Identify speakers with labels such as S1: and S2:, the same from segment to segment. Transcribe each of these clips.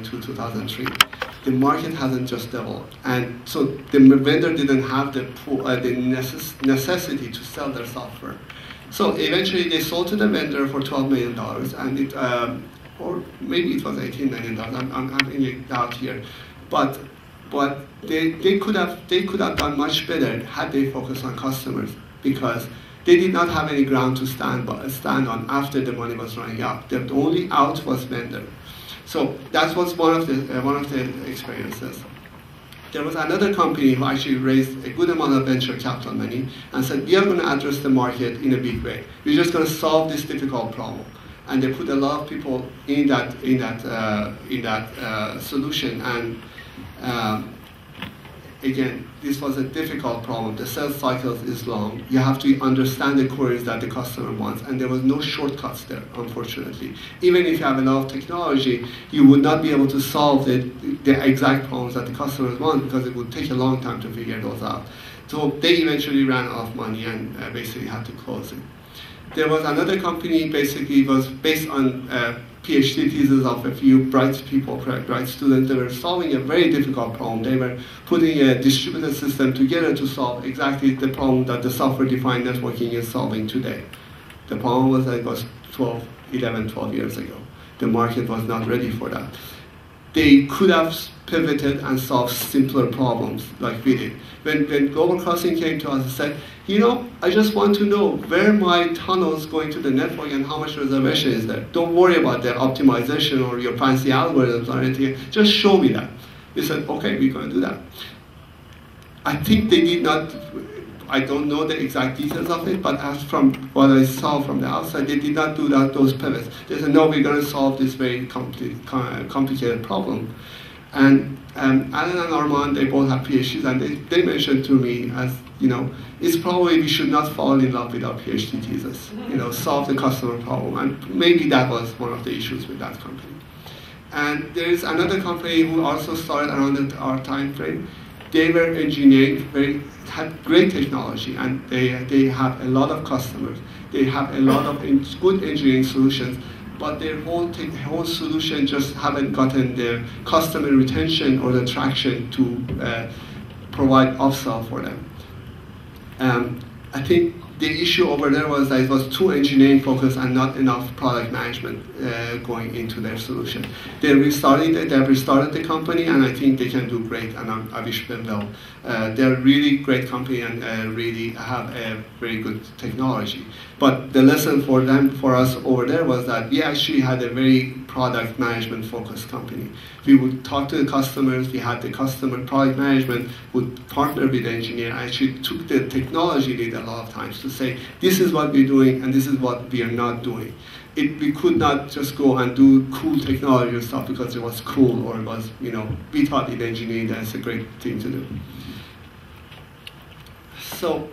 S1: 2002, 2003. The market hasn't just developed, and so the vendor didn't have the necessity to sell their software. So eventually they sold to the vendor for $12 million, and it, or maybe it was $18 million. I'm having it out here, but they could have done much better had they focused on customers, because they did not have any ground to stand on after the money was running out. The only out was vendor. So that was one of the experiences. There was another company who actually raised a good amount of venture capital money and said, we are going to address the market in a big way. We're just going to solve this difficult problem. And they put a lot of people in that solution. And again, this was a difficult problem. The sales cycle is long. You have to understand the queries that the customer wants, and there was no shortcuts there, unfortunately. Even if you have a lot of technology, you would not be able to solve the exact problems that the customers want, because it would take a long time to figure those out. So they eventually ran out of money and basically had to close it. There was another company, basically was based on PhD thesis of a few bright people, bright students. They were solving a very difficult problem. They were putting a distributed system together to solve exactly the problem that the software-defined networking is solving today. The problem was that it was 12 years ago. The market was not ready for that. They could have pivoted and solved simpler problems like we did. When Global Crossing came to us and said, you know, I just want to know where my tunnel is going to the network and how much reservation is there. Don't worry about the optimization or your fancy algorithms or anything. Just show me that. We said, okay, we're going to do that. I think they did not, I don't know the exact details of it, but as from what I saw from the outside, they did not do those pivots. They said, no, we're going to solve this very complicated problem. And Alan and Armand, they both have PhDs, and they mentioned to me as, you know, it's probably we should not fall in love with our PhD thesis, you know, solve the customer problem. And maybe that was one of the issues with that company. And there is another company who also started around our time frame. They were engineering, had great technology, and they have a lot of customers. They have a lot of good engineering solutions, but their whole solution just haven't gotten the customer retention or the traction to provide upsell for them. I think the issue over there was that it was too engineering focused and not enough product management going into their solution. They restarted the company, and I think they can do great, and I wish them well. They're a really great company and really have a very good technology. But the lesson for us over there was that we actually had a very product management focused company. We would talk to the customers, we had the customer product management would partner with the engineer, actually took the technology lead a lot of times to say, this is what we're doing and this is what we are not doing. We could not just go and do cool technology stuff because it was cool or it was, you know, we thought in engineering that's a great thing to do. So,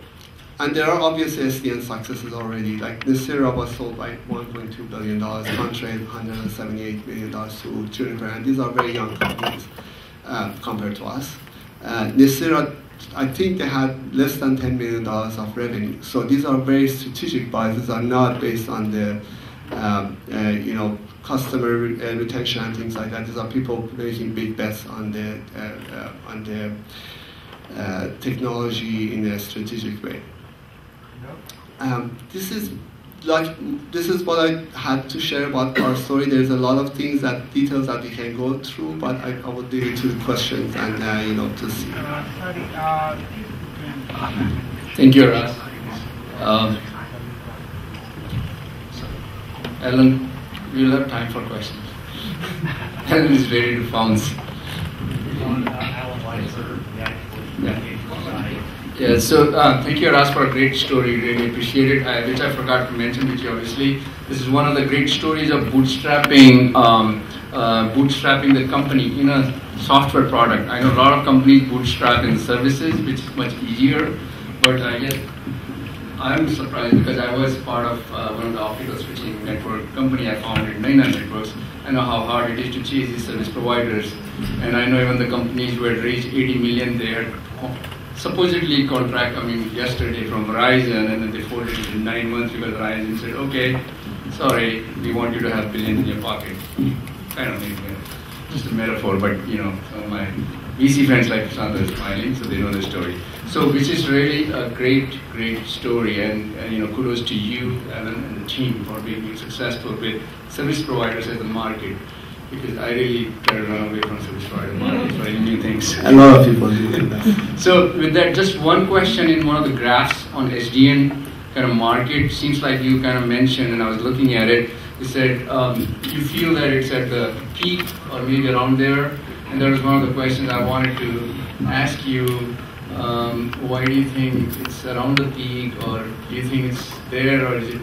S1: and there are obviously SDN successes already. Like Nicira was sold by $1.2 billion, Contrade $178 million to Juniper, and these are very young companies compared to us. Nicira, I think they had less than $10 million of revenue. So these are very strategic buys. These are not based on the you know, customer retention and things like that. These are people making big bets on the technology in a strategic way. This is what I had to share about our story. There's a lot of details that we can go through, but I will leave it to the questions and you know, to see.
S2: Thank you, Arash. Alan, we will have time for questions. Alan is ready to pounce. Yeah, so thank you, Arash, for a great story. Really appreciate it. Which I forgot to mention, which obviously this is one of the great stories of bootstrapping, bootstrapping the company in a software product. I know a lot of companies bootstrap in services, which is much easier, but I guess I'm surprised because I was part of one of the optical switching network company I founded, 99 Networks. I know how hard it is to chase these service providers, and I know even the companies who had reached 80 million there. Supposedly contract coming yesterday from Verizon, and then they folded it in 9 months because Verizon said, okay, sorry, we want you to have billions in your pocket. I don't think just a metaphor, but some of my VC friends like Prashant are smiling, so they know the story. So, which is really a great story, and kudos to you, Alan, and the team for being successful with service providers as the market. Because I really try to run away from service provider market for any new things.
S1: A lot of people do that.
S2: So with that, just one question in one of the graphs on SDN kind of market. Seems like you kind of mentioned, and I was looking at it, you said you feel that it's at the peak or maybe around there. And that was one of the questions I wanted to ask you. Why do you think it's around the peak, or do you think it's there, or is it?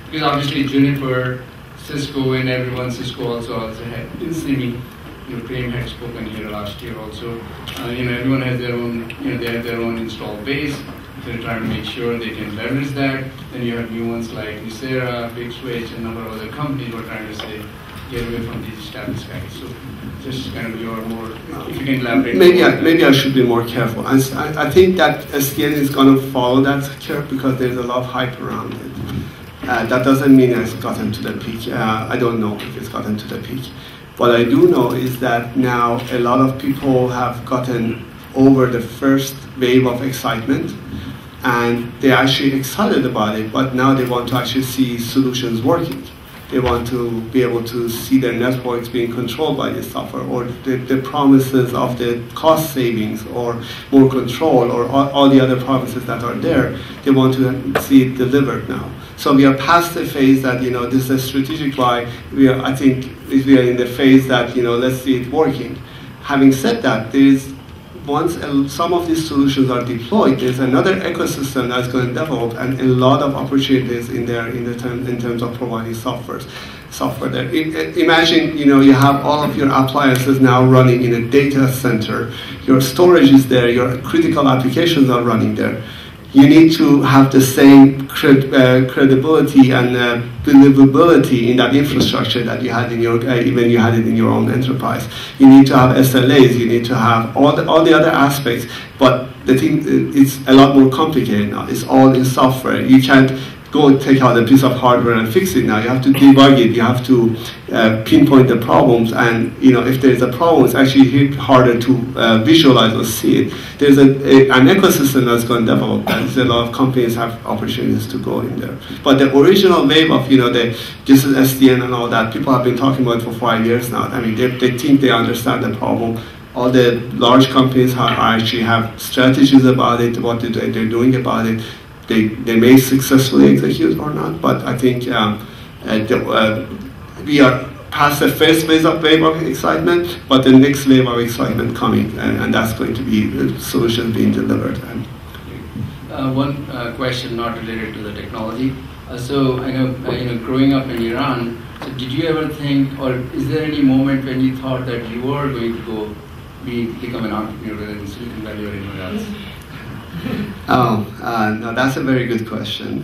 S2: Because obviously Juniper, Cisco, and everyone, Cisco also had Inslimi, Prem had spoken here last year also. Everyone has their own, they have their own install base. They're trying to make sure they can leverage that. Then you have new ones like Nicera, Big Switch, and a number of other companies who are trying to say, get away from these established guys. So just kind of your more, if you can elaborate.
S1: Maybe I should be more careful. I think that SDN is going to follow that curve because there's a lot of hype around it. That doesn't mean it's gotten to the peak. I don't know if it's gotten to the peak. What I do know is that now a lot of people have gotten over the first wave of excitement, and they're actually excited about it, but now they want to actually see solutions working. They want to be able to see their networks being controlled by this software, or the promises of the cost savings, or more control, or all the other promises that are there. They want to see it delivered now. So we are past the phase that, this is a strategic buy. I think we are in the phase that, let's see it working. Having said that, once some of these solutions are deployed, there's another ecosystem that's going to develop, and a lot of opportunities in there in terms of providing software there. Imagine, you have all of your appliances now running in a data center. Your storage is there. Your critical applications are running there. You need to have the same credibility and believability in that infrastructure that you had in when you had it in your own enterprise. You need to have SLAs. You need to have all the other aspects. But the thing, it's a lot more complicated now. It's all in software. You can't go take out a piece of hardware and fix it now. You have to debug it. You have to pinpoint the problems. And if there is a problem, it's actually harder to visualize or see it. There's an ecosystem that's going to develop. There's a lot of companies have opportunities to go in there. But the original wave of this is SDN and all that, people have been talking about it for 5 years now. I mean, they think they understand the problem. All the large companies actually have strategies about it, what they're doing about it. They may successfully execute or not, but I think we are past the first wave of excitement, but the next wave of excitement coming, and that's going to be the solution being delivered.
S2: One question not related to the technology. So I know, growing up in Iran, so did you ever think, or is there any moment when you thought that you were going to become an entrepreneur, whether in Silicon Valley or anywhere else?
S1: No, that's a very good question.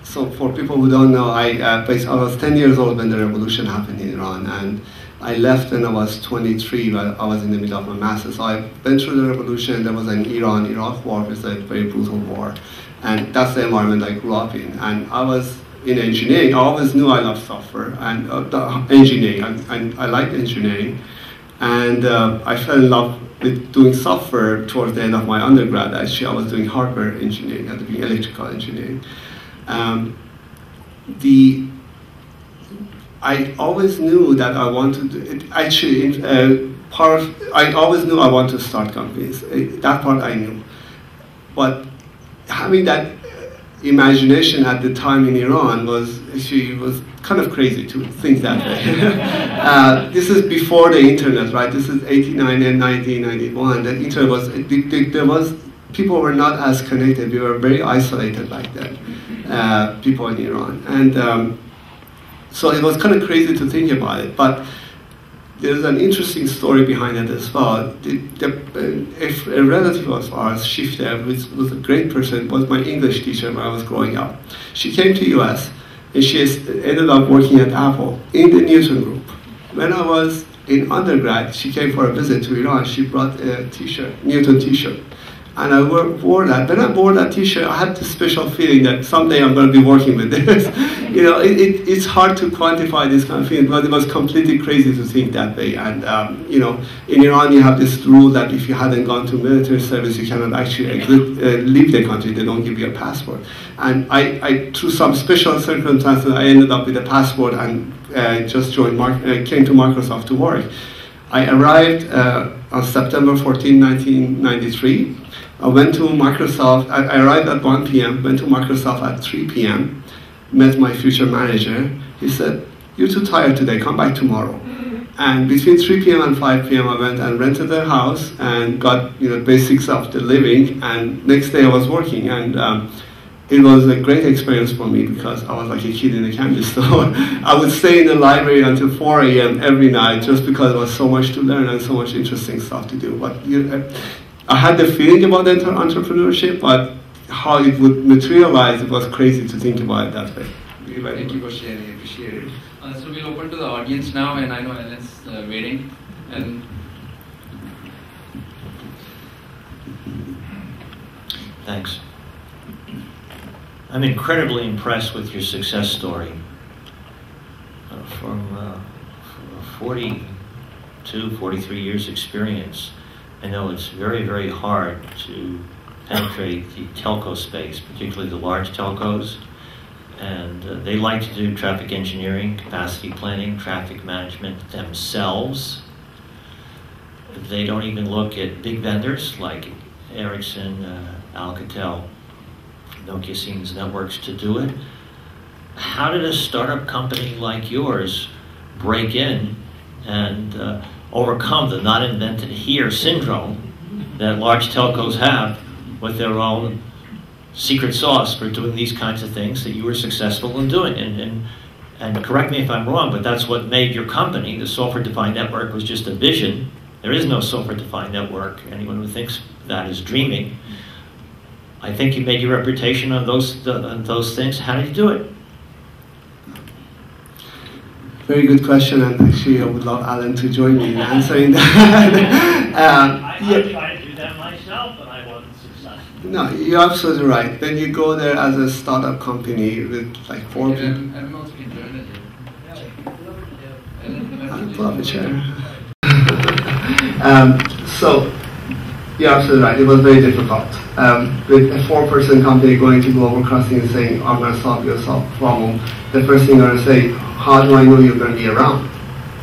S1: So for people who don't know, I was 10 years old when the revolution happened in Iran, and I left when I was 23, while I was in the middle of my master's. So I went through the revolution. There was an Iran-Iraq war, which is a very brutal war, and that's the environment I grew up in. And I was in engineering. I always knew I loved software and engineering, and I liked engineering. And I fell in love with doing software towards the end of my undergrad. Actually, I was doing hardware engineering, I was doing electrical engineering. I always knew that I wanted to, actually, I always knew I wanted to start companies. That part I knew. But having that imagination at the time in Iran was kind of crazy to think that way. This is before the internet, right? This is 89 and 1991. The internet people were not as connected. We were very isolated back then, people in Iran. And so it was kind of crazy to think about it. But there's an interesting story behind it as well. A relative of ours, Shifter, which was a great person, was my English teacher when I was growing up. She came to US, and she ended up working at Apple in the Newton group. When I was in undergrad, she came for a visit to Iran. She brought a t-shirt, Newton t-shirt. And I wore that. When I wore that T-shirt, I had this special feeling that someday I'm going to be working with this. You know, it's hard to quantify this kind of feeling, but it was completely crazy to think that way. And you know, in Iran, you have this rule that if you hadn't gone to military service, you cannot actually leave the country. They don't give you a passport. And I through some special circumstances, I ended up with a passport and just came to Microsoft to work. I arrived on September 14, 1993. I went to Microsoft, I arrived at 1 p.m., went to Microsoft at 3 p.m., met my future manager. He said, "You're too tired today, come back tomorrow." And between 3 p.m. and 5 p.m. I went and rented a house and got basics of the living, and next day I was working. And it was a great experience for me because I was like a kid in a candy store. I would stay in the library until 4 a.m. every night just because there was so much to learn and so much interesting stuff to do. But I had the feeling about entrepreneurship, but how it would materialize, it was crazy to think about it that way.
S2: Thank you for sharing, I appreciate it. So we'll open to the audience now, and I know Ellen's waiting. Ellen.
S3: Thanks. I'm incredibly impressed with your success story. From 42, 43 years experience, I know it's very, very hard to penetrate the telco space, particularly the large telcos. And they like to do traffic engineering, capacity planning, traffic management themselves. They don't even look at big vendors like Ericsson, Alcatel, Nokia, Siemens Networks to do it. How did a startup company like yours break in and overcome the not invented here syndrome that large telcos have with their own secret sauce for doing these kinds of things that you were successful in doing? And correct me if I'm wrong, but that's what made your company. The software-defined network was just a vision. There is no software-defined network. Anyone who thinks that is dreaming. I think you made your reputation on those things. How did you do it?
S1: Very good question, and actually I would love Alan to join me in answering that.
S4: I tried to do that myself, but I wasn't successful.
S1: No, you're absolutely right. When you go there as a startup company with like 4 people.
S2: I'm also enjoying it.
S1: I'll pull up a chair. So, you're absolutely right. It was very difficult. With a 4-person company going to Global Crossing and saying, "I'm going to solve your problem," the first thing they're going to say, "How do I know you're going to be around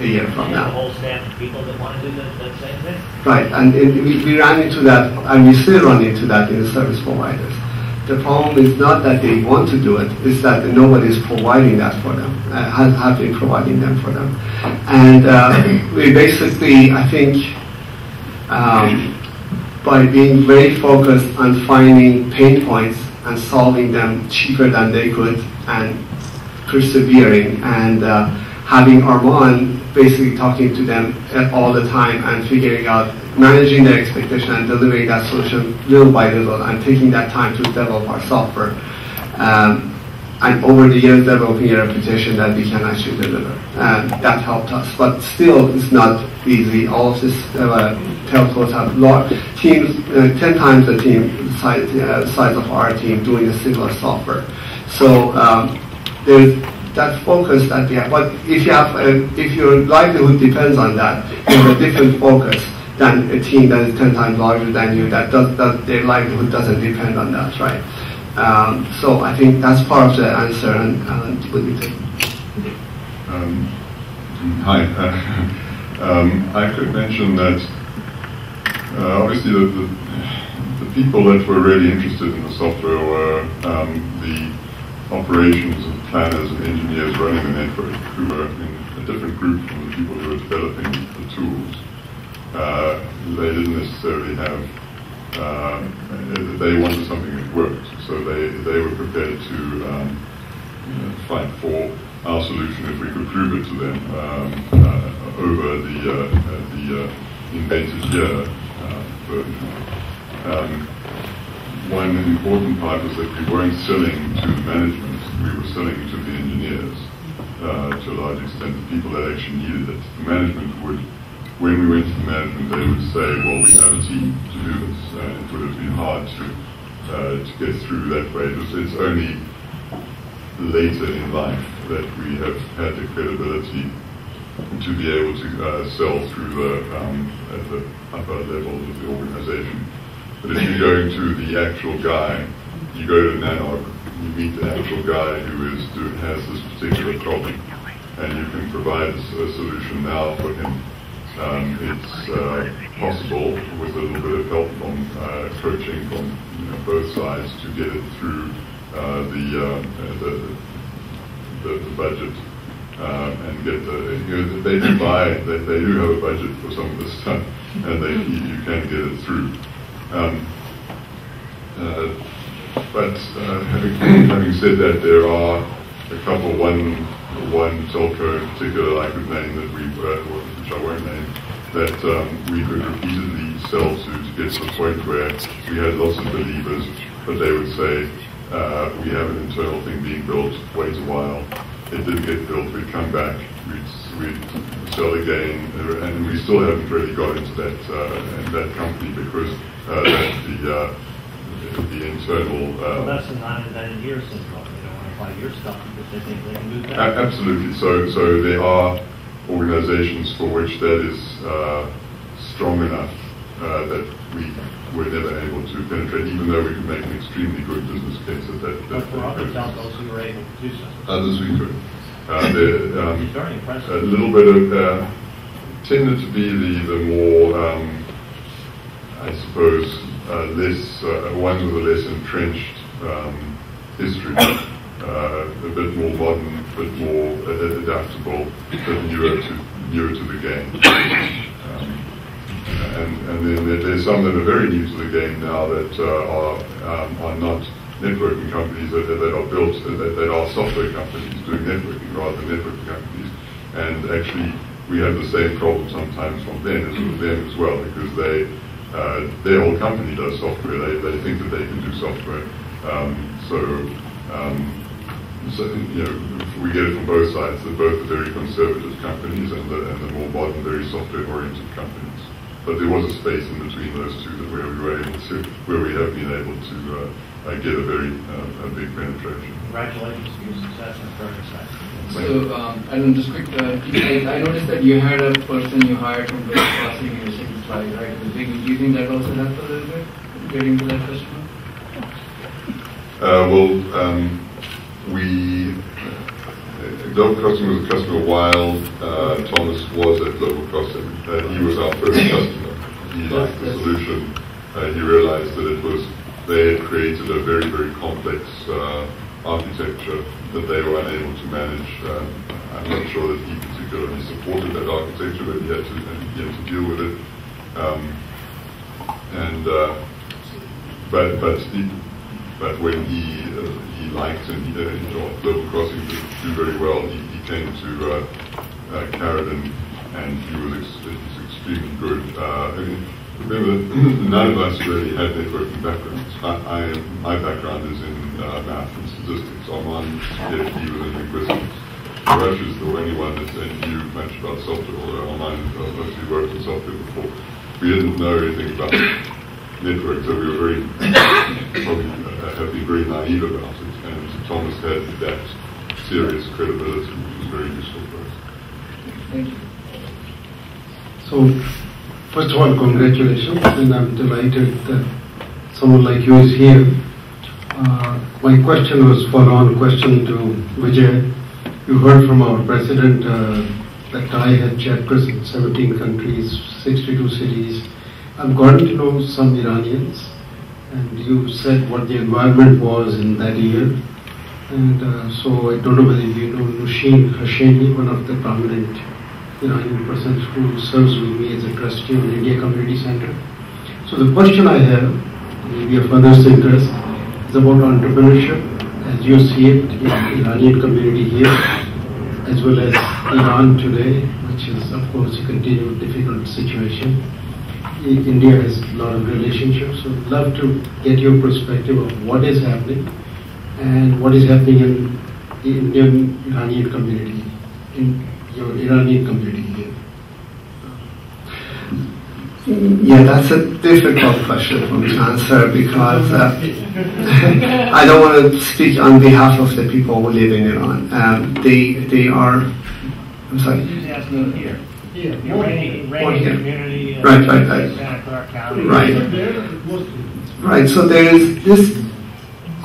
S1: a year from now?"
S4: A whole staff of people that want to do the same thing.
S1: Right, and we ran into that, and we still run into that in the service providers. The problem is not that they want to do it, it's that nobody is providing that for them, have been providing them for them. And we basically, I think, by being very focused on finding pain points and solving them cheaper than they could, and persevering, and having Armand basically talking to them all the time and figuring out, managing their expectation and delivering that solution little by little, and taking that time to develop our software. And over the years developing a reputation that we can actually deliver. And that helped us. But still, it's not easy. All of these telcos have large teams, 10 times the team size of our team doing a similar software. So there's that focus that we have. But if you have, if your livelihood depends on that, you have a different focus than a team that is 10 times larger than you. That their livelihood doesn't depend on that, right? So I think that's part of the answer. And what do you think?
S5: Hi. I could mention that obviously the people that were really interested in the software were the operations and planners and engineers running the network, who were in a different group from the people who were developing the tools. They didn't necessarily have, they wanted something that worked, so they were prepared to fight for our solution if we could prove it to them over the invented year version. One important part was that we weren't selling to the management, we were selling to the engineers to a large extent, the people that actually needed it. The management would when we went to the management, they would say, well, we have a team to do this. It would have been hard to get through that way. It's only later in life that we have had the credibility to be able to sell through at the upper levels of the organization. But if you go into the actual guy, you go to Nanog, you meet the actual guy who has this particular problem, and you can provide a solution now for him. It's possible, with a little bit of help from coaching from both sides, to get it through the budget and get they do have a budget for some of this stuff, and you can get it through. But having said that, there are a couple, one telco in particular I could name that which I won't name, that we could repeatedly sell to get to the point where we had lots of believers, but they would say, we have an internal thing being built, wait a while, it didn't get built, we'd come back, we'd sell again, and we still haven't really got into that company because the internal...
S4: well, that's the non-invented year syndrome. They don't want to buy your stuff because they think they can do that.
S5: Absolutely. So there are organizations for which that is strong enough that we were never able to penetrate, even though we could make an extremely good business case at that.
S4: But for other telcos who were able to do so.
S5: Others we could.
S4: It's very impressive.
S5: A little bit of tended to be the more, I suppose, less ones with a less entrenched history, a bit more modern, a bit more adaptable, but newer to the game. And then there's some that are very new to the game now that are not networking companies that are built, that are software companies doing networking rather than networking companies. And actually, we have the same problem sometimes from them as well, because their whole company does software. They think that they can do software. So we get it from both sides. They're both the very conservative companies and the more modern, very software-oriented companies. But there was a space in between those two where we have been able to get a big penetration.
S4: Congratulations to your success and further success.
S2: So, Adam, just quick, I noticed that you had a person you hired from the crossing in your second slide, right? Do you think that also helped a little bit, getting to that customer? Global Crossing was a customer while Thomas was at Global Crossing. He was our first customer. He liked the solution. He realized that they had created a very, very complex architecture that they were unable to manage. I'm not sure that he particularly supported that architecture, but he had to deal with it. But when he liked and Global Crossing to do very well, he came to Caridan, and he's extremely good. Remember, none of us really had networking backgrounds. My background is in math and statistics. Armand PhD was in linguistics. Arash is the only one that knew much about software, although Armand mostly worked in software before. We didn't know anything about network, so we were probably have been very naive about it. And Thomas had that serious credibility, which was very useful for us. Thank you.
S6: So, first of all, congratulations, and I'm delighted that someone like you is here. My question was follow-on question to Vijay. You heard from our president that I had chapters in 17 countries, 62 cities. I've gotten to know some Iranians, and you said what the environment was in that year. And so I don't know whether you know Nushin Hashemi, one of the prominent Iranian persons who serves with me as a trustee of the India Community Center. So the question I have, maybe of others' interest, is about entrepreneurship as you see it in the Iranian community here, as well as Iran today, which is of course a continued difficult situation. India has a lot of relationships, so I'd love to get your perspective of what is happening and what is happening in the Indian Iranian community, in your Iranian community here.
S1: Yeah, that's a difficult question for me to answer because I don't want to speak on behalf of the people who live in Iran. They are. I'm sorry.
S4: Here. The Iranian community in
S1: Right.
S4: Santa Clara County.
S1: Right. So there is this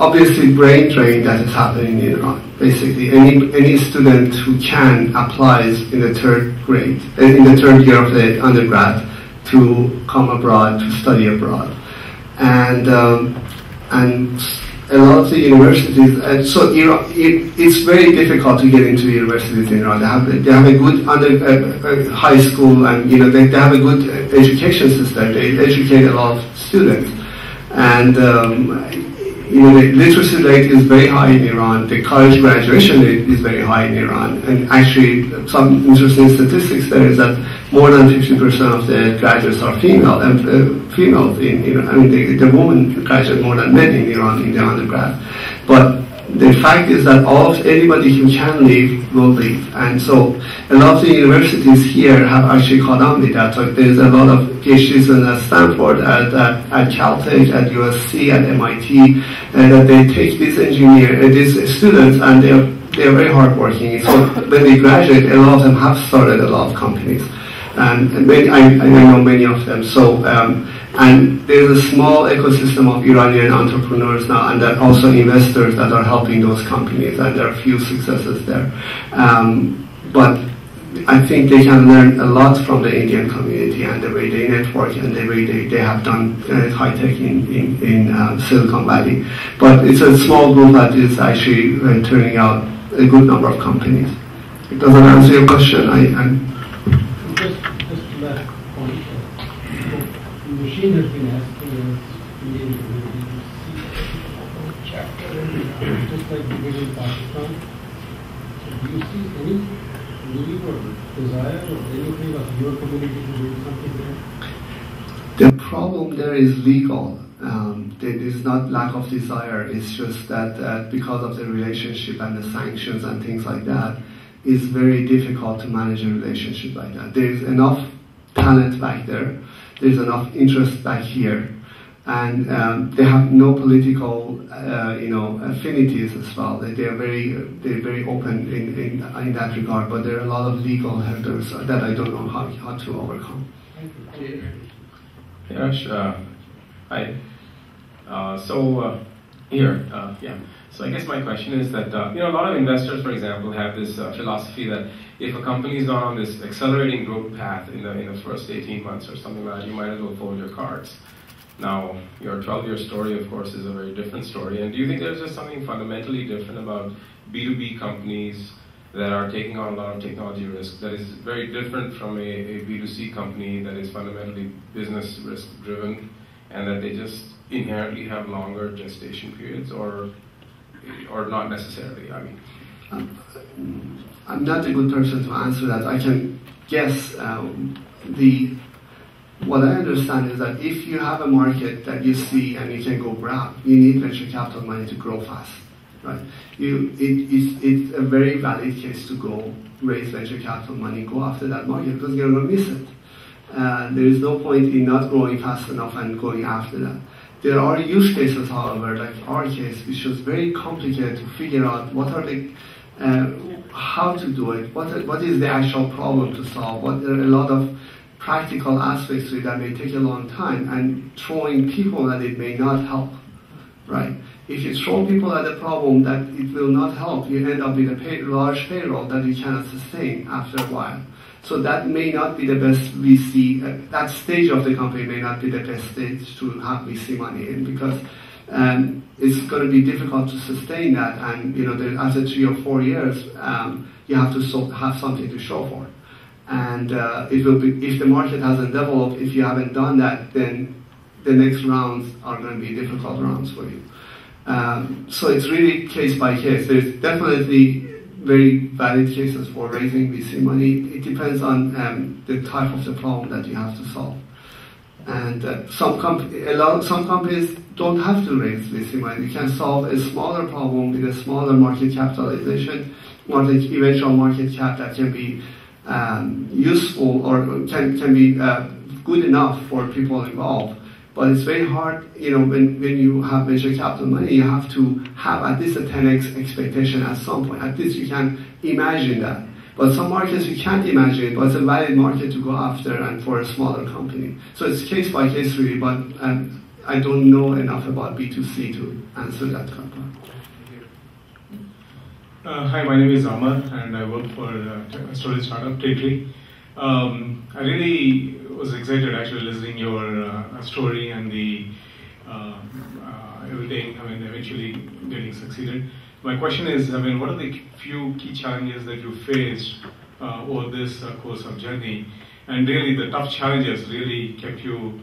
S1: obviously brain drain that is happening in Iran. Basically, any student who can applies in the third grade, in the third year of the undergrad, to come abroad, to study abroad, and a lot of the universities. So Iran, it's very difficult to get into universities in Iran. They have a good high school, and they have a good education system. They educate a lot of students, and the literacy rate is very high in Iran. The college graduation rate is very high in Iran. And actually, some interesting statistics there is that more than 50% of the graduates are female. And females in Iran, I mean, the women graduate more than men in Iran in the undergrad. But the fact is that anybody who can leave will leave. And so a lot of the universities here have actually caught on with that. So there's a lot of PhDs at Stanford, at Caltech, at USC, at MIT, that they take these these students, and they are very hardworking. So when they graduate, a lot of them have started a lot of companies. And I know many of them. So and there's a small ecosystem of Iranian entrepreneurs now, and there are also investors that are helping those companies, and there are a few successes there. But I think they can learn a lot from the Indian community and the way they network and the way they have done high tech in Silicon Valley. But it's a small group that is actually turning out a good number of companies. It doesn't answer your question.
S6: Just to that point, the machine has been asking us to be able to see just like we did in Pakistan. So do you see any need or desire or anything of your community to do something there?
S1: The problem there is legal. There is not lack of desire. It's just that because of the relationship and the sanctions and things like that, it's very difficult to manage a relationship like that. There is enough talent back there. There's enough interest back here, and they have no political, affinities as well. They're very open in that regard. But there are a lot of legal hurdles that I don't know how to overcome.
S7: Hey, Arash, hi. So I guess my question is that a lot of investors, for example, have this philosophy that if a company is on this accelerating growth path in the first 18 months or something like that, you might as well fold your cards. Now, your 12-year story, of course, is a very different story. And do you think there's just something fundamentally different about B2B companies that are taking on a lot of technology risk that is very different from a B2C company that is fundamentally business risk driven, and that they just inherently have longer gestation periods, or not necessarily? I mean,
S1: I'm not a good person to answer that. I can guess. What I understand is that if you have a market that you see and you can go grab, you need venture capital money to grow fast, right? It's a very valid case to go raise venture capital money, go after that market, because you're going to miss it. There is no point in not growing fast enough and going after that. There are use cases, however, like our case, which was very complicated to figure out what are the, how to do it, what is the actual problem to solve. There are a lot of practical aspects to it that may take a long time, and throwing people at it may not help, right? If you throw people at a problem that it will not help, you end up with a large payroll that you cannot sustain after a while. So that may not be the best VC, that stage of the company may not be the best stage to have VC money in, because it's going to be difficult to sustain that, and after 3 or 4 years, you have to have something to show for. And it will be, if the market hasn't developed, if you haven't done that, then the next rounds are going to be difficult rounds for you. So it's really case by case. There's definitely very valid cases for raising VC money. It depends on the type of the problem that you have to solve. And some companies don't have to raise VC money. You can solve a smaller problem with a smaller market capitalization, eventual market cap that can be useful or can be good enough for people involved. But it's very hard, when you have venture capital money, you have to have at least a 10x expectation at some point. At least you can imagine that. But some markets you can't imagine it, but it's a valid market to go after and for a smaller company. So it's case by case really, but I don't know enough about B2C to answer that question.
S8: Hi, my name is Amar and I work for a storage startup, Tetri. I really was excited actually listening your story and the everything, eventually getting succeeded. My question is, what are the few key challenges that you faced over this course of journey? And really the tough challenges really kept you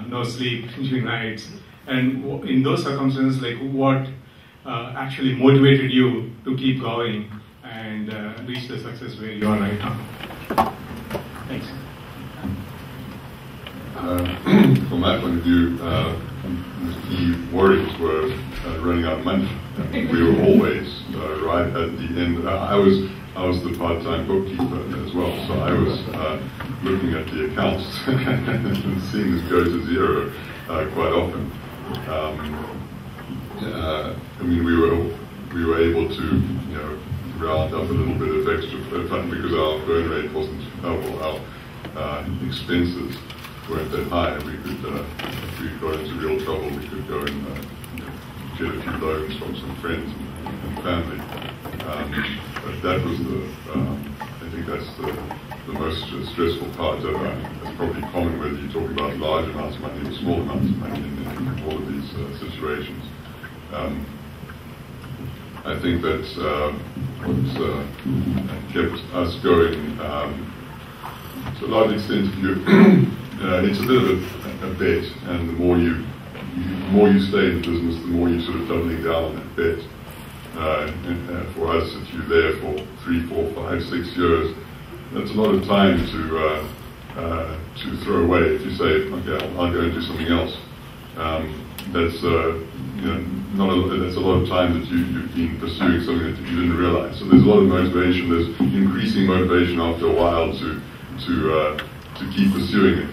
S8: no sleep during nights. And in those circumstances, what actually motivated you to keep going and reach the success where you are right now? Thanks.
S5: From my point of view, the key worries were running out of money. We were always right at the end. I was the part-time bookkeeper as well, so I was looking at the accounts and seeing this go to zero quite often. We were able to round up a little bit of extra fund because our burn rate wasn't, our expenses weren't that high. We could, if we got into real trouble, we could go and get a few loans from some friends and family. But that was I think that's the most stressful part. It's probably common whether you talk about large amounts of money or small amounts of money in all of these situations. I think that's what kept us going. To a large extent, it's a bit of a bet, and the more you stay in the business, the more you're sort of doubling down on that bet. For us, if you're there for 3, 4, 5, 6 years, that's a lot of time to throw away. If you say, okay, I'll go and do something else, that's that's a lot of time that you've been pursuing something that you didn't realize. So there's a lot of motivation. There's increasing motivation after a while to keep pursuing it.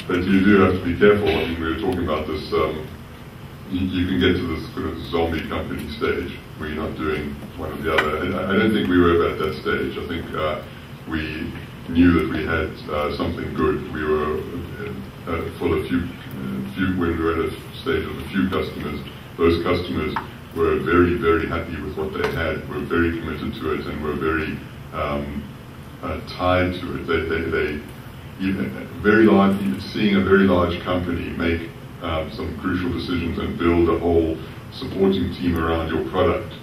S5: But you do have to be careful. We were talking about this. You can get to this sort of zombie company stage where you're not doing one or the other. And I don't think we were ever at that stage. I think we knew that we had something good. We were full of few when we were at a stage of a few customers. Those customers were very, very happy with what they had, were very committed to it, and were very tied to it. They very large, seeing a very large company make some crucial decisions and build a whole supporting team around your product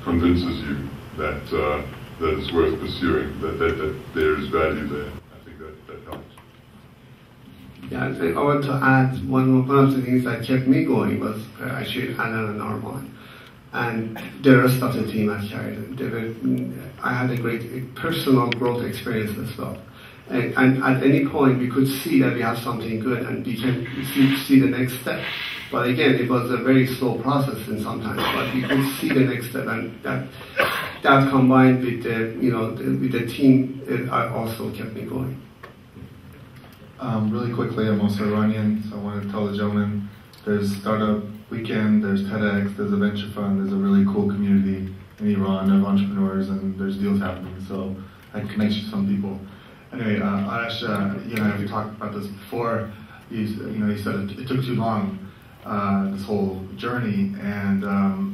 S5: convinces you that it's worth pursuing, that there is value there. I think that helps.
S1: Yeah, I want to add one of the things that kept me going was actually Anna and Armand and the rest of the team at Caridan. I had a great personal growth experience as well. And at any point we could see that we have something good and we can see the next step. But again, it was a very slow process in sometimes, but we could see the next step, and that combined with with the team, it also kept me going.
S9: Really quickly, I'm also Iranian, so I want to tell the gentleman, there's Startup Weekend, there's TEDx, there's a venture fund, there's a really cool community in Iran of entrepreneurs, and there's deals happening, so I can connect you to some people. Anyway, Arash, you and I have talked about this before. You said it took too long, this whole journey, and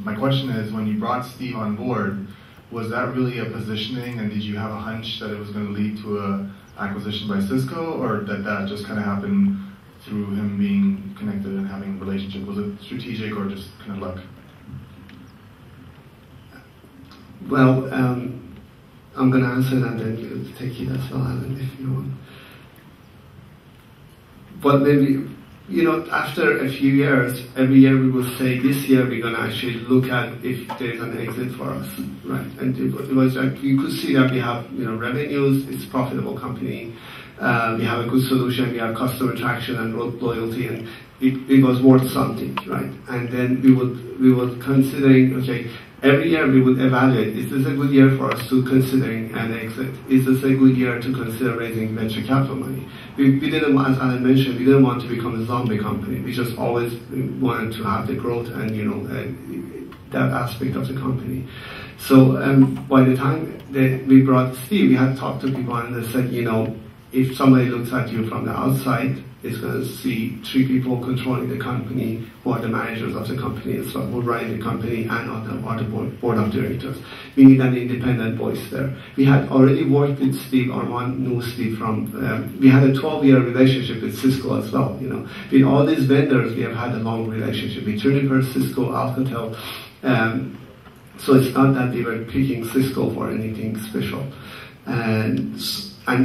S9: my question is, when you brought Steve on board, was that really a positioning, and did you have a hunch that it was going to lead to a acquisition by Cisco, or that just kind of happened through him being connected and having a relationship? Was it strategic or just kind of luck?
S1: Well, I'm going to answer that, and then you take it as well, Alan, if you want. But maybe, after a few years, every year we will say, this year we're going to actually look at if there's an exit for us, right? And it was like, you could see that we have, revenues, it's a profitable company, we have a good solution, we have customer traction and loyalty, and it was worth something, right? And then we would considering, okay, every year we would evaluate, is this a good year for us to considering an exit? Is this a good year to consider raising venture capital money? We didn't, as Alan mentioned, we didn't want to become a zombie company. We just always wanted to have the growth and, that aspect of the company. So by the time we brought Steve, we had talked to people and they said, if somebody looks at you from the outside, is going to see 3 people controlling the company who are the managers of the company and so who run the company and are the board of directors. We need an independent voice there. We had already worked with Steve. Armand knew Steve from, we had a 12-year relationship with Cisco as well. With all these vendors, we have had a long relationship with Juniper, Cisco, Alcatel. So it's not that we were picking Cisco for anything special. And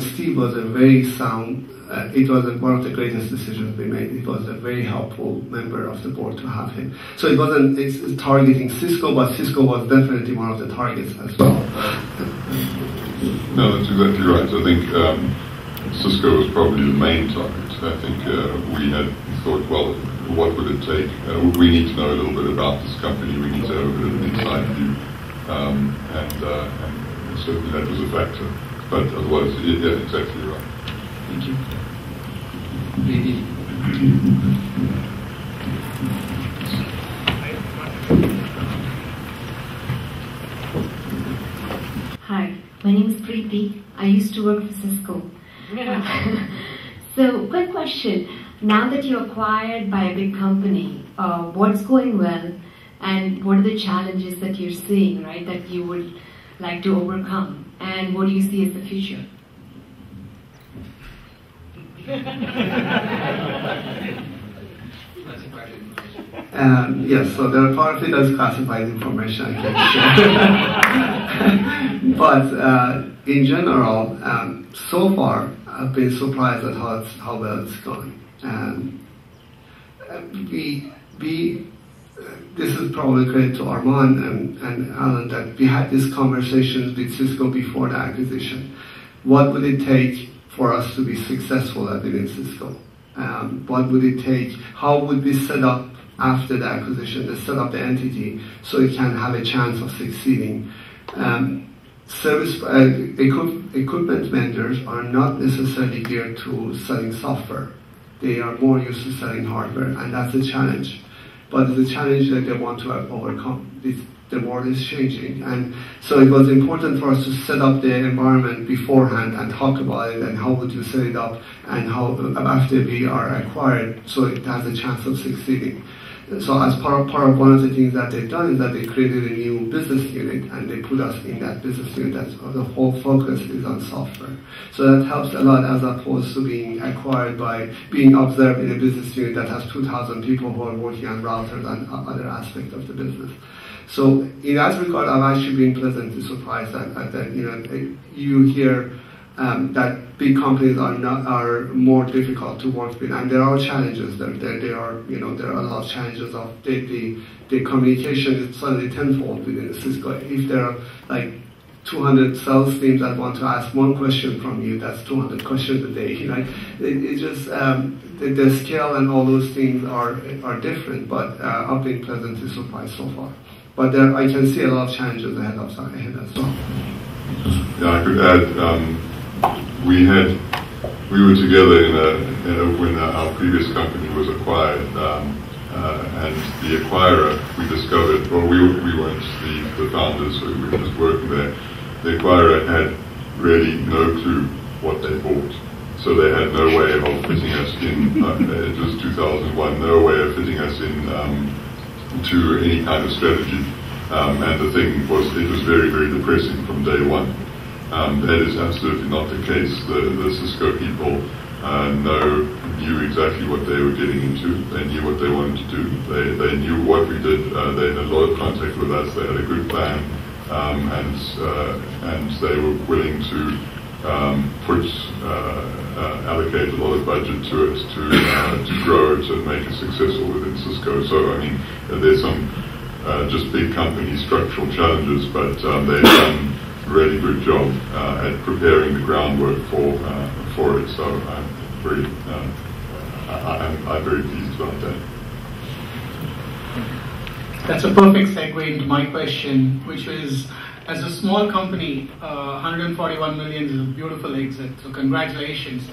S1: Steve was a very sound, it was one of the greatest decisions we made. It was a very helpful member of the board to have him. So it wasn't targeting Cisco, but Cisco was definitely one of the targets as well.
S5: No, that's exactly right. I think Cisco was probably the main target. I think we had thought, well, what would it take? We need to know a little bit about this company. We need to have a bit of an inside view. And certainly that was a factor. But otherwise, yeah, exactly right.
S2: Thank you. Lady.
S10: Hi, my name is Preeti. I used to work for Cisco. So, quick question. Now that you're acquired by a big company, what's going well and what are the challenges that you're seeing, right, that you would like to overcome? And what do you see as the future?
S1: Yes, so there are part of it as classified information I can share. But in general, so far, I've been surprised at how well it's going. This is probably credit to Armand and Alan that we had these conversations with Cisco before the acquisition. What would it take for us to be successful at within Cisco? What would it take? How would we set up after the acquisition, to set up the entity so it can have a chance of succeeding? Equipment vendors are not necessarily geared to selling software. They are more used to selling hardware, and that's a challenge. But it's a challenge that they want to overcome. The world is changing, and so it was important for us to set up the environment beforehand and talk about it and how would you set it up and how after we are acquired so it has a chance of succeeding. So as part of one of the things that they've done is that they created a new business unit and they put us in that business unit. The whole focus is on software. So that helps a lot as opposed to being acquired by being observed in a business unit that has 2,000 people who are working on routers and other aspects of the business. So in that regard, I've actually been pleasantly surprised that you hear that big companies are more difficult to work with, and there are challenges. There are a lot of challenges of the communication is suddenly tenfold within Cisco. If there are like 200 sales teams that want to ask one question from you, that's 200 questions a day. It just the scale and all those things are different. But I've been pleasantly surprised so far. But I can see a lot of challenges ahead as well.
S5: Yeah, I could add. We were together when our previous company was acquired, and the acquirer, we discovered, well, we weren't the founders, so we were just working there. The acquirer had really no clue what they bought. So they had no way of fitting us in, it was 2001, no way of fitting us in to any kind of strategy. And the thing was, it was very, very depressing from day one. That is absolutely not the case. The Cisco people knew exactly what they were getting into. They knew what they wanted to do. They knew what we did. They had a lot of contact with us. They had a good plan, and they were willing to allocate a lot of budget to it to grow it and make it successful within Cisco. So I mean, there's some just big company structural challenges, but they've done a really good job at preparing the groundwork for it. So I'm very pleased about that.
S11: That's a perfect segue into my question, which is, as a small company, 141 million is a beautiful exit, so congratulations.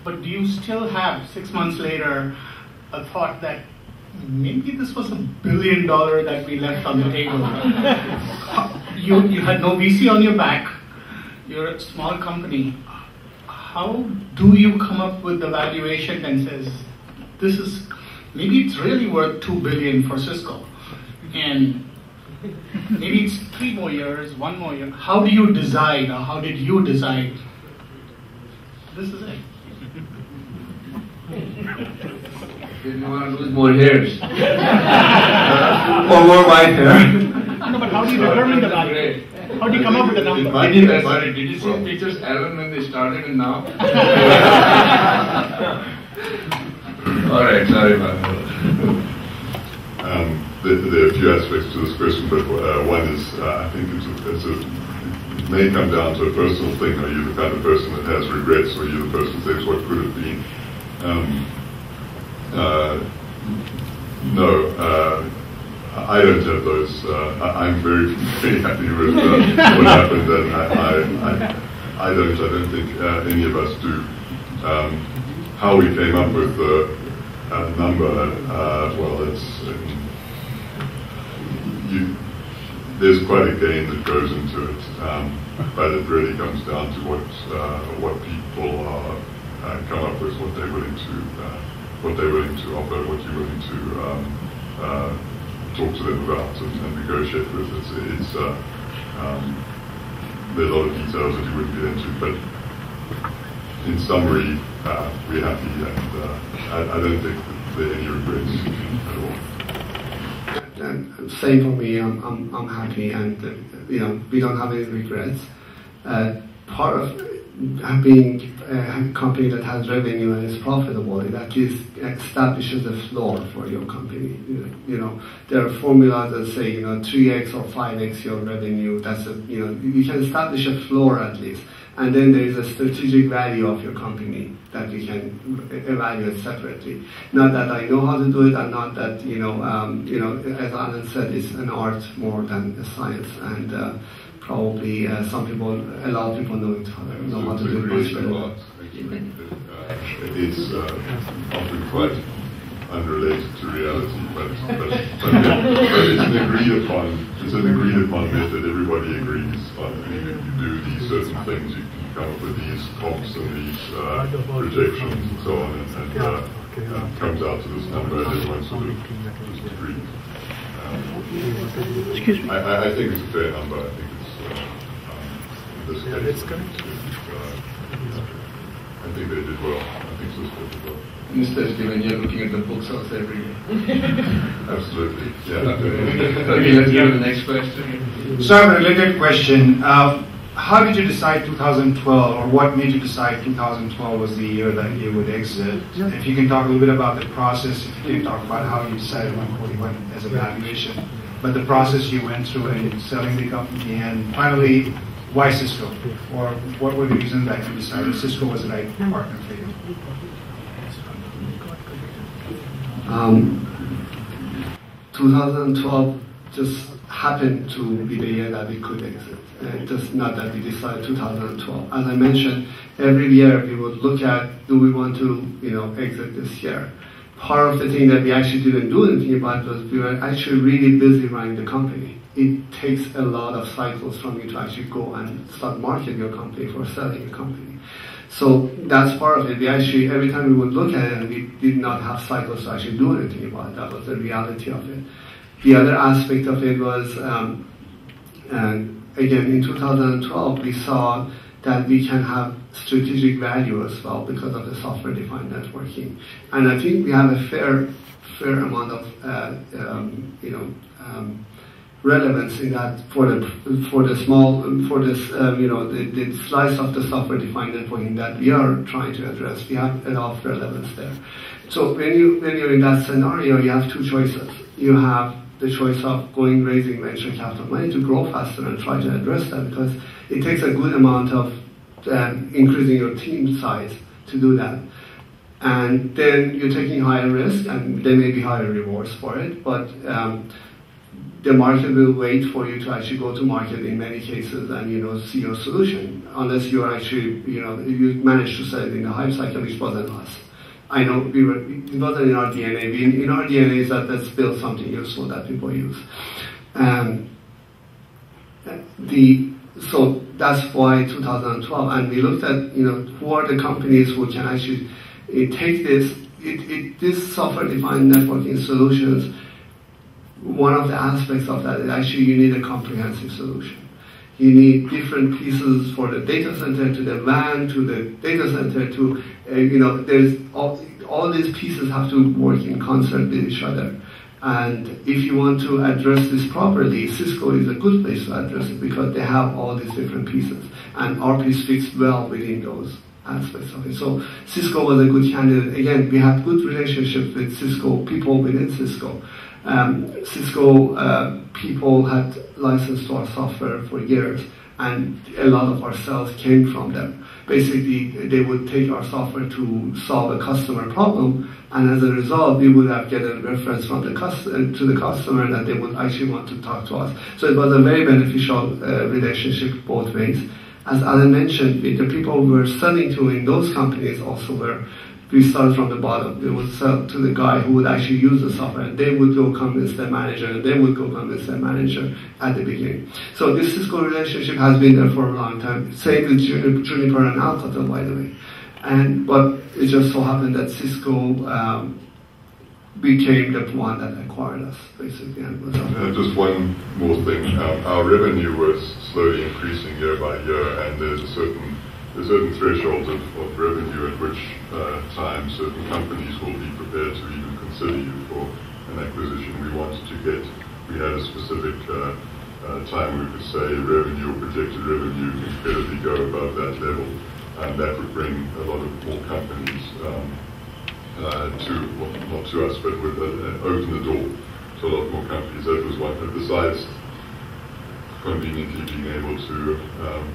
S11: But do you still have, 6 months later, a thought that maybe this was $1 billion that we left on the table? You had no VC on your back, you're a small company. How do you come up with the valuation that says, this is, maybe it's really worth $2 billion for Cisco, and maybe it's 3 more years, 1 more year. How do you decide, or how did you decide, this is it?
S2: Didn't want to lose more hairs.
S7: Or more white hair.
S11: No, but how do you determine the value? How do you come up with the number?
S2: Did you see pictures Aaron when they started and now? Alright, sorry about that.
S5: There are a few aspects to this question, but one is, I think it may come down to a personal thing. Are you the kind of person that has regrets, or are you the person that says what could have been? No, I don't have those. I'm very, very happy with what happened, and I don't think any of us do. How we came up with the number, well, there's quite a game that goes into it, but it really comes down to what people come up with, what they're willing to offer, what you're willing to talk to them about and negotiate with. There's a lot of details that you wouldn't get into, but in summary, we're happy, and I don't think that there are any regrets at all.
S1: And same for me. I'm happy, and we don't have any regrets. Part of being a company that has revenue and is profitable, it at least establishes a floor for your company. There are formulas that say 3x or 5x your revenue. That's you can establish a floor at least, and then there is a strategic value of your company that we can evaluate separately. Not that I know how to do it, and not that as Alan said, it's an art more than a science, and probably a lot of people know how to do it much better.
S5: It's often quite unrelated to reality, but it's an agreed upon method. Everybody agrees on. If you do these certain things, you can come up with these comps and these projections and so on, and comes out to this number, and everyone sort of just agrees. Excuse me. I think it's a fair number. I think it's in this case. I think they did well. I think Cisco did well.
S2: Mr. Given you're looking at the books also every day.
S5: Absolutely. Yeah.
S2: Okay, let's go to the next question.
S12: So I have a related question. How did you decide 2012, or what made you decide 2012 was the year that you would exit? Yeah. If you can talk a little bit about the process, if you can talk about how you decided 141 as a valuation, but the process you went through in selling the company, and finally, why Cisco? Or what were the reasons that you decided Cisco was the right partner for you?
S1: 2012 just happened to be the year that we could exit. Just not that we decided 2012. As I mentioned, every year we would look at, do we want to exit this year? Part of the thing that we actually didn't do anything about was we were actually really busy running the company. It takes a lot of cycles from you to actually go and start marketing your company for selling your company. So that's part of it. We actually, every time we would look at it, we did not have cycles to actually do anything about it. That was the reality of it. The other aspect of it was, again, in 2012, we saw that we can have strategic value as well because of the software-defined networking. And I think we have a fair amount of, relevance in that for the slice of the software-defined networking that we are trying to address. We have enough relevance there. So when you're in that scenario, you have two choices. You have the choice of raising venture capital money to grow faster and try to address that, because it takes a good amount of increasing your team size to do that. And then you're taking higher risk, and there may be higher rewards for it, but the market will wait for you to actually go to market in many cases and see your solution, unless you are actually you manage to sell it in the hype cycle, which wasn't us. I know it wasn't in our DNA. In our DNA is that let's build something useful that people use. So that's why 2012, and we looked at who are the companies who can actually take this software-defined networking solutions. One of the aspects of that is actually you need a comprehensive solution. You need different pieces for the data center, to the WAN, to the data center, to there's all these pieces have to work in concert with each other. And if you want to address this properly, Cisco is a good place to address it because they have all these different pieces, and our piece fits well within those aspects of it. So Cisco was a good candidate. Again, we had good relationships with Cisco, people within Cisco. Cisco people had licensed to our software for years, and a lot of our sales came from them. Basically, they would take our software to solve a customer problem, and as a result, we would have gotten a reference from the to the customer that they would actually want to talk to us. So it was a very beneficial relationship both ways. As Alan mentioned, the people we were selling to in those companies also we started from the bottom. We would sell to the guy who would actually use the software, and they would go convince their manager, and they would go convince their manager at the beginning. So this Cisco relationship has been there for a long time. Same with Juniper and Alcatel, by the way. But it just so happened that Cisco became the one that acquired us, basically.
S5: Just one more thing. Our revenue was slowly increasing year by year, and there's certain thresholds of revenue at which time certain companies will be prepared to even consider you for an acquisition. We wanted to get, we had a specific time we could say revenue or projected revenue can clearly go above that level, and that would bring a lot of more companies not to us, but would open the door to a lot more companies. That was one. But besides conveniently being able to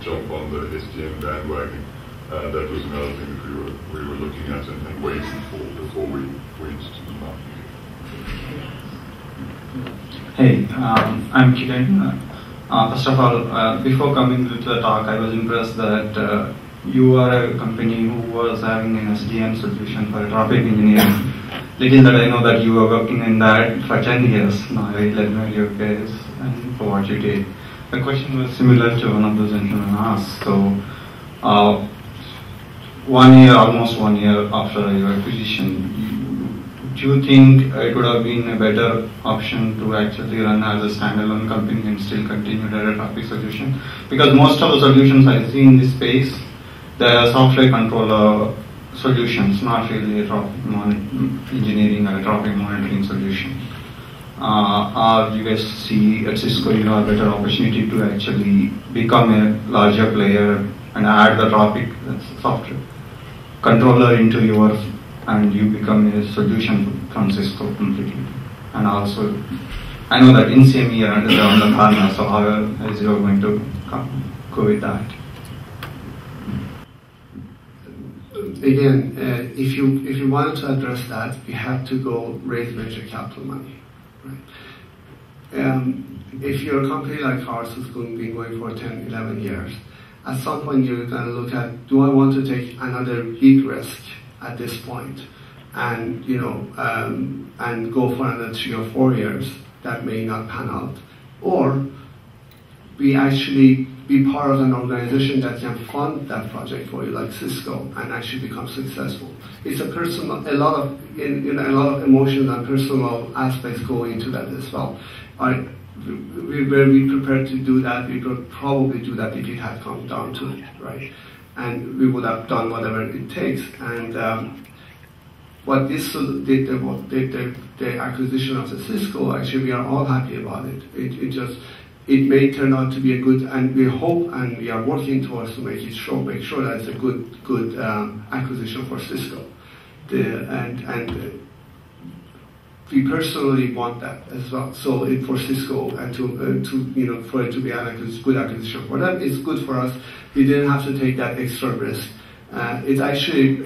S5: jump on the SDN bandwagon, that was another thing that we were looking at and waiting for before we went to the market.
S13: Hey, I'm Caridan. First of all, before coming to the talk, I was impressed that you are a company who was having an SDN solution for traffic engineering. Little that I know that you were working in that for 10 years. Now I admire your case and for what you did. The question was similar to one of those gentlemen asked. So, almost one year after your acquisition, do you think it would have been a better option to actually run as a standalone company and still continue their traffic solution? Because most of the solutions I see in this space, they are software controller solutions, not really a traffic engineering or a traffic monitoring solution. Or you guys see at Cisco, you have a better opportunity to actually become a larger player and add the traffic software controller into yours, and you become a solution from Cisco completely. And also, I know that in CME you're on the corner, so how is you going to go with that?
S1: Again, if you wanted to address that, we have to go raise venture capital money. Right? If you're a company like ours who's been going for 10, 11 years, at some point you're going to look at, do I want to take another big risk at this point, and and go for another 3 or 4 years that may not pan out, or we actually be part of an organization that can fund that project for you, like Cisco, and actually become successful. It's a lot of emotions and personal aspects go into that as well. Were we prepared to do that? We could probably do that if it had come down to it, right? And we would have done whatever it takes. And what this did, the acquisition of the Cisco, actually, we are all happy about it. It may turn out to be a good, and we hope and we are working towards to make sure that it's a good acquisition for Cisco. And we personally want that as well. So for Cisco and for it to be a good acquisition for them, it's good for us. We didn't have to take that extra risk. It's actually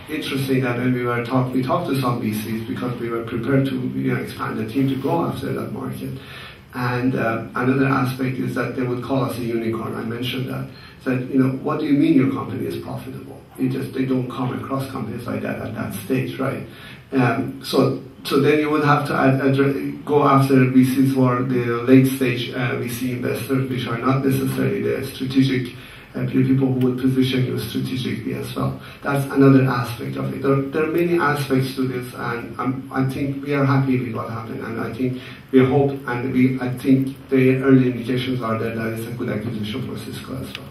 S1: interesting that when we talked to some VCs because we were prepared to expand the team to go after that market. And another aspect is that they would call us a unicorn. I mentioned that. Said, what do you mean your company is profitable? They don't come across companies like that at that stage, right? So then you would have to go after VCs for the late stage VC investors, which are not necessarily the strategic people who would position you strategically as well. That's another aspect of it. There are many aspects to this, and I think we are happy with what happened, and I think we hope, and I think the early indications are that it's a good acquisition for Cisco as well.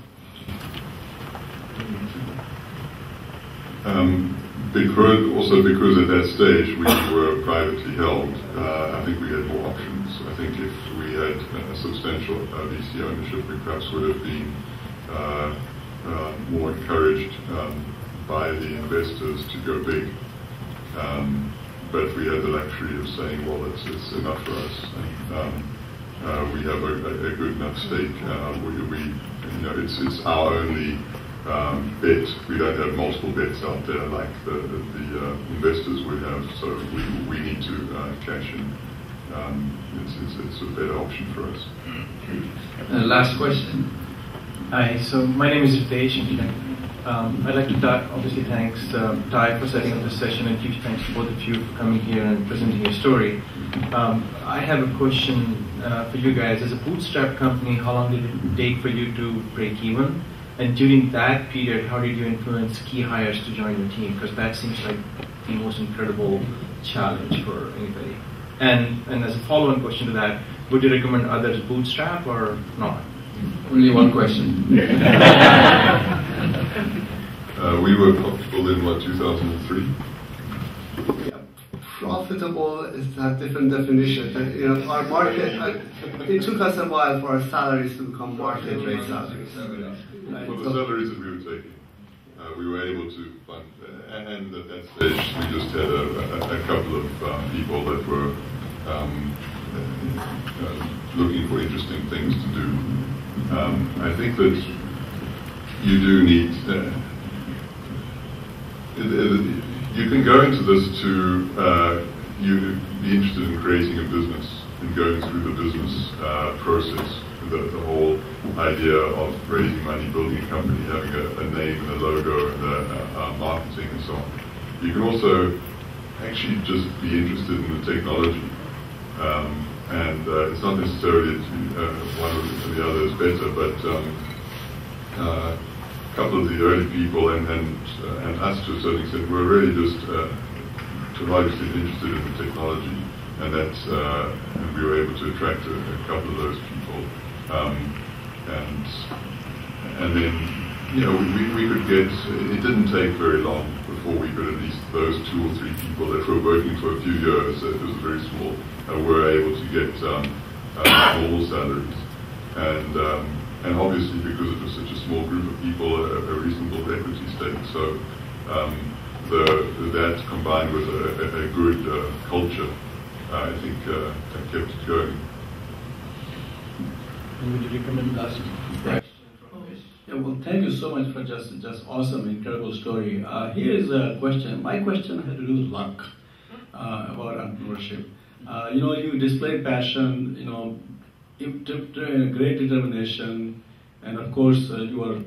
S5: Because at that stage we were privately held, I think we had more options. I think if we had a substantial VC ownership, we perhaps would have been more encouraged by the investors to go big. But we had the luxury of saying, well, it's enough for us. And, we have a good enough stake. It's our only bet. We don't have multiple bets out there like the investors would have, so we need to cash in. It's a better option for us.
S2: Last question.
S14: Hi, so my name is Ritesh. I'd like to obviously thanks Ty for setting up this session, and huge thanks to both of you for coming here and presenting your story. I have a question for you guys. As a bootstrap company, how long did it take for you to break even? And during that period, how did you influence key hires to join your team? Because that seems like the most incredible challenge for anybody. And as a follow-on question to that, would you recommend others bootstrap or not?
S2: Only one question.
S5: We were profitable in 2003?
S1: Yeah, profitable is a different definition. Our market, it took us a while for our salaries to become market rate salaries. Right.
S5: For the salaries that we were taking, we were able to fund, and at that stage we just had a couple of people that were looking for interesting things to do. I think that you do need, you can go into this to you be interested in creating a business and going through the business process. The whole idea of raising money, building a company, having a name and a logo and marketing and so on. You can also actually just be interested in the technology. And it's not necessarily one or the other is better, but a couple of the early people and us to a certain extent were really just to a large extent interested in the technology, and we were able to attract a couple of those people. And then, we could get, it didn't take very long before we could at least, those 2 or 3 people that were working for a few years, it was very small, were able to get normal salaries. And obviously because it was such a small group of people, a reasonable equity stake. So that combined with a good culture, I think kept it going.
S14: Would you recommend us?
S2: Right.
S15: Yeah, well, thank you so much for just awesome, incredible story. Here is a question. My question had to do with luck about entrepreneurship. You displayed passion. Great determination, and of course you are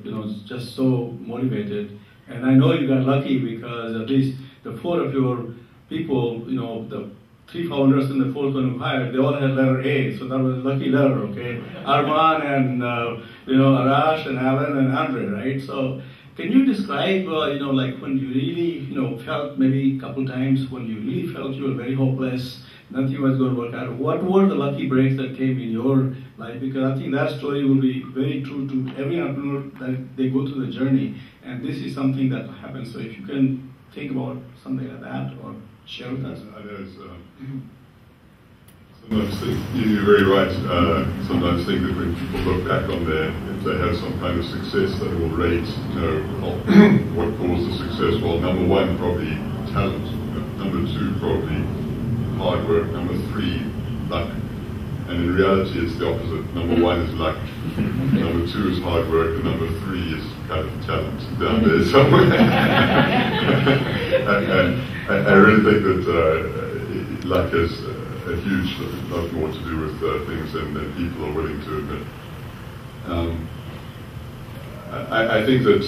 S15: just so motivated. And I know you got lucky because at least the 4 of your people, the 3 founders and the 4th one who hired, they all had letter A, so that was a lucky letter, okay? Arman and, Arash and Alan and Andre, right? So can you describe, like when you really, felt maybe a couple times when you really felt you were very hopeless, nothing was going to work out, what were the lucky breaks that came in your life? Because I think that story will be very true to every entrepreneur that they go through the journey, and this is something that happens. So if you can think about something like that or share with us.
S5: I know sometimes you're very right. Sometimes think that when people look back on if they have some kind of success, they will rate, what caused the success. Well, number 1, probably talent. Number 2, probably hard work. Number 3, luck. And in reality, it's the opposite. Number 1 is luck. Number 2 is hard work, and number 3 is kind of talent down there somewhere. I really think that luck has a huge lot more to do with things than people are willing to admit. I think that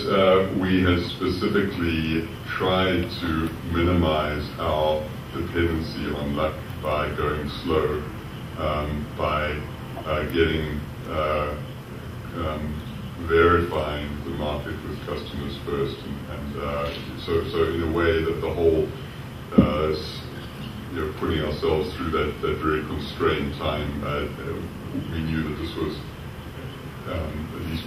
S5: we had specifically tried to minimize our dependency on luck by going slow, by getting verifying the market with customers first, and so in a way that the whole putting ourselves through that very constrained time, we knew that this was at least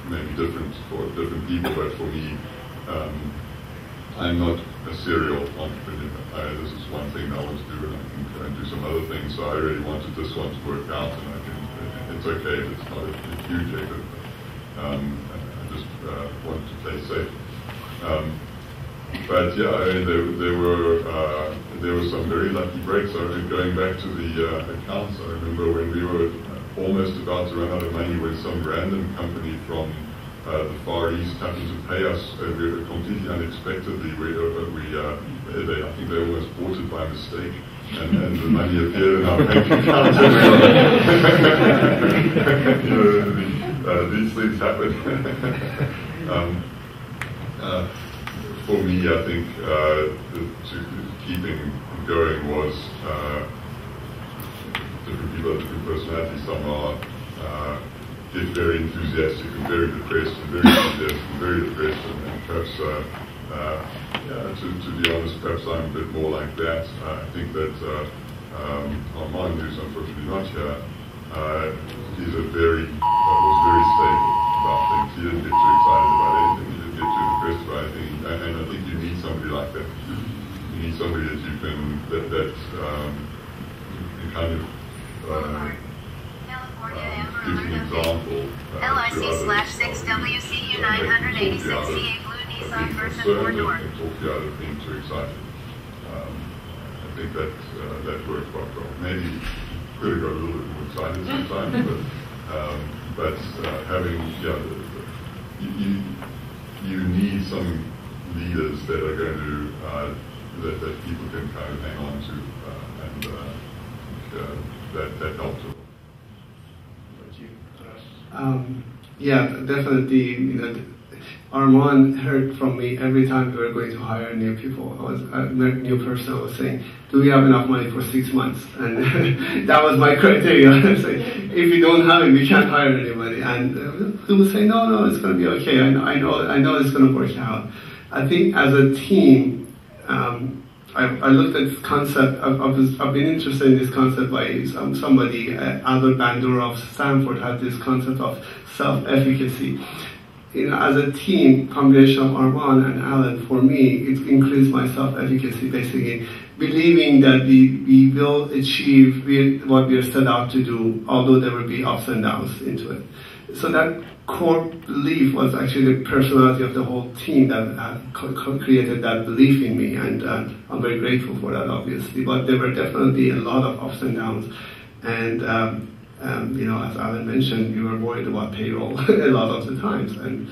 S5: maybe different for different people, but for me, I'm not a serial entrepreneur. This is one thing I want to do, and I can go and do some other things. So I really wanted this one to work out, and it's okay if it's not a huge effort. I just wanted to play safe. But yeah, I mean, there were some very lucky breaks. Going back to the accounts, I remember when we were almost about to run out of money when some random company from the Far East happened to pay us completely unexpectedly. I think they almost bought it by mistake, and the money appeared in our bank account. These things happen. For me, I think keeping going was different people have different personalities. Some are get very enthusiastic and very depressed, and very enthusiastic and very depressed, and perhaps, to be honest, perhaps I'm a bit more like that. I think that Armand, who's unfortunately not here, was very stable about things. He didn't get too excited about anything. He didn't get too depressed about anything. And I think you need somebody like that. You need somebody that you can kind of gives an example.
S16: LIC/6WCU 986CA Blue Nissan first and four door.
S5: And talk you out of being too excited. I think that worked quite well. Maybe could have got a little bit more excited sometimes, but having you need some leaders that are going to that people can kind of hang on to, and that helps.
S1: Yeah, definitely. Armand heard from me every time we were going to hire new people. A new person was saying, "Do we have enough money for 6 months?" And that was my criteria. If you don't have it, we can't hire anybody. And he would say, "No, it's going to be okay. I know it's going to work out." I think as a team, I looked at this concept. I've been interested in this concept by somebody. Albert Bandura of Stanford had this concept of self-efficacy. As a team, combination of Armand and Alan, for me, it increased my self-efficacy, basically believing that we will achieve what we are set out to do, although there will be ups and downs into it. So that core belief was actually the personality of the whole team that created that belief in me, and I'm very grateful for that, obviously. But there were definitely a lot of ups and downs, and as Alan mentioned, we were worried about payroll a lot of the times, and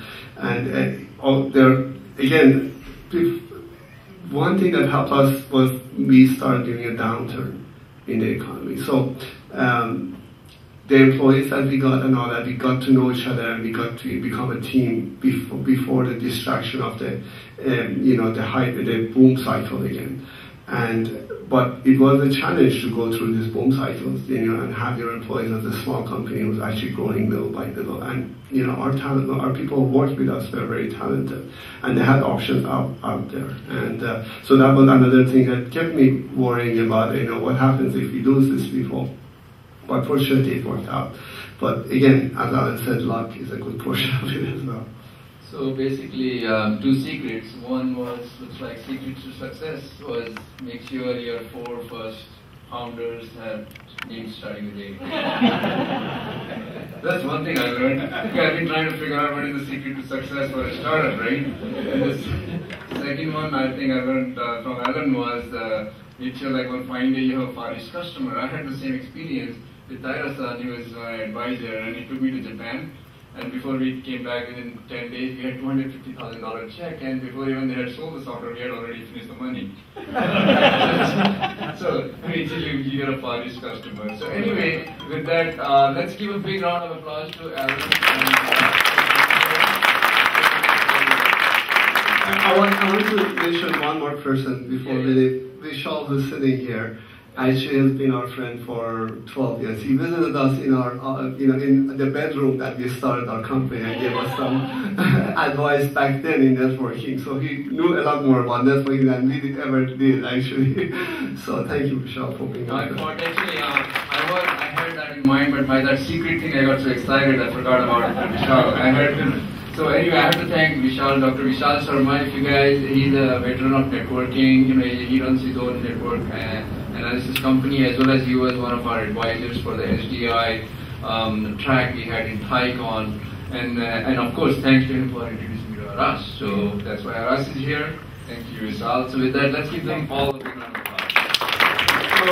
S1: one thing that helped us was we started during a downturn in the economy. So the employees that we got and all that, we got to know each other, and we got to become a team before the distraction of the the boom cycle again. But it was a challenge to go through these boom cycles, and have your employees as a small company was actually growing little by little. And our people who worked with us were very talented, and they had options out there. And so that was another thing that kept me worrying about, what happens if we lose these people. But fortunately, it worked out. But again, as Alan said, luck is a good portion of it as well.
S2: So basically, 2 secrets. One looks like secret to success was make sure your 4 first founders have names starting with A. That's one thing I learned. I've been trying to figure out what is the secret to success for a startup, right? And the second one I think I learned from Alan was make sure on fine day you have a Far East customer. I had the same experience with Taira-san. He was my advisor, and he took me to Japan. And before we came back within 10 days, we had $250,000 check, and before even they had sold the software, we had already finished the money. So, I mean, you get a polished customer. So anyway, with that, let's give a big round of applause to Arash.
S1: I want to mention one more person before we leave. Vishal, who's sitting here, actually has been our friend for 12 years. He visited us in our, in the bedroom that we started our company and gave us some advice back then in networking. So he knew a lot more about networking than we ever did, actually. So thank you, Vishal, for being on.
S2: Actually, I had that in mind, but by that secret thing, I got so excited I forgot about Vishal. So anyway, I have to thank Vishal, Dr. Vishal Sharma. If you guys, he's a veteran of networking. He runs his own network analysis company, as well as he was one of our advisors for the SDI track we had in TiCon. And of course, thanks to him for introducing me to Arash. So that's why Arash is here. Thank you, Vishal. So with that, let's give them all a big round of applause. So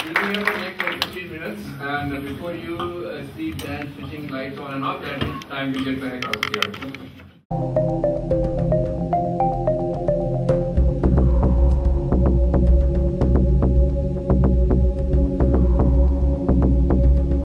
S2: we'll be here for the next 15 minutes. And before you see Dan switching lights on and off, that time we get the heck out of here.